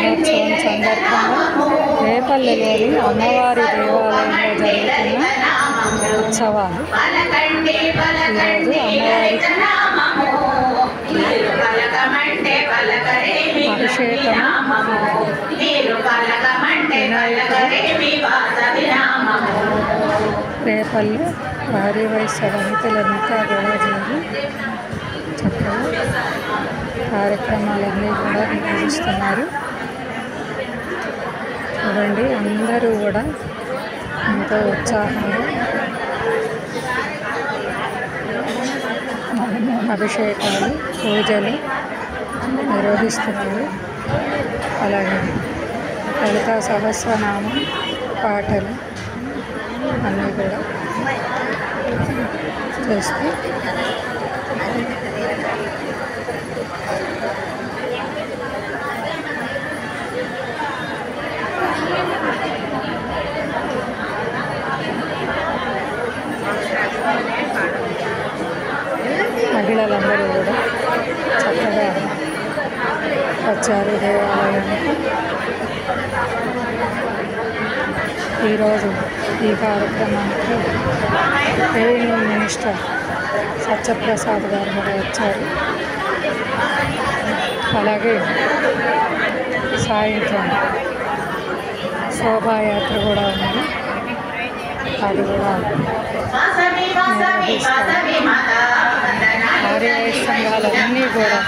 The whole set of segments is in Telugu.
దినోత్సవం సందర్భంగా రేపల్లెలోని అమ్మవారి దేవాలయంలో జరుగుతున్న ఉత్సవాలు. ఈరోజు అమ్మవారికి అభిషేకం, రేపల్లె భారీ వయస్సు వనితలంతా కూడా చేరి చక్కగా కార్యక్రమాలన్నీ కూడా నిర్వహిస్తున్నారు. చూడండి, అందరూ కూడా ఎంతో ఉత్సాహంగా అభిషేకాలు, పూజలు నిర్వహిస్తున్నారు. అలాగే లలితా సహస్రనామం పాటలు అన్నీ కూడా చేస్తూ మహిళలందరూ కూడా చక్కగా వచ్చారు దేవాలయానికి. ఈరోజు ఈ కార్యక్రమానికి రెవెన్యూ మినిస్టర్ సత్యప్రసాద్ గారు కూడా వచ్చారు. అలాగే సాయంత్రం శోభాయాత్ర కూడా ఉంది, అది కూడా నిర్వహిస్తారు. ఆర్యవైశ్య సంఘాలన్నీ కూడా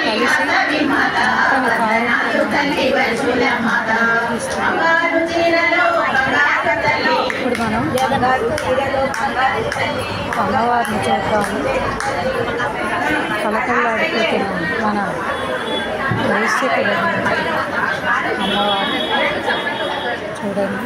కలిసి తన కార్యక్రమాన్ని ఇప్పుడు మనం అమ్మవారిని చూద్దాము. కలకల్లాడిపోతున్నాం మన పరిస్థితులు. అమ్మవారు చూడండి,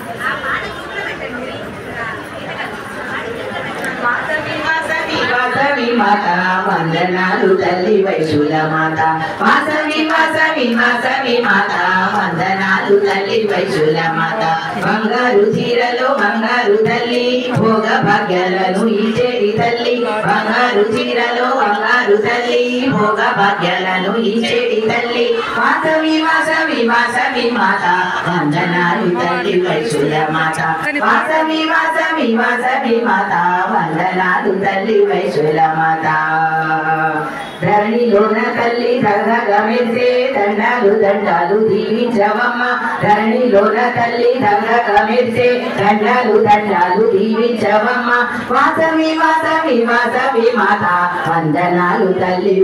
వాసవి మాత వందనాలు తల్లి వైశుల మాత. వాసవి వాసవి వాసవి మాత వందనాలు తల్లి వైశుల మాత. బంగారు చీరలో బంగారు తల్లి, భోగ భాగ్యాలను ఇచ్చేది తల్లి. బంగారు చీరలో బంగారు తల్లి, భోగ భాగ్యాలను ఇచ్చేది తల్లి. వాసవి వాసవి వాసవి మాత వందనాలు తల్లి వైశుల మాత. వాసవి వాసవి వాసవి మాత వందనాలు తల్లి వైశుల మాత. ధరణిలోన తల్లి ధగధగ మెరిసే దండాలు దండాలు దీవించవమ్మ. ధరణిలోన తల్లి ధగధగ మెరిసే దండాలు దండాలు దీవించవమ్మ. వాసవి వాసవి వాసవి మాత వందనాలు తల్లి.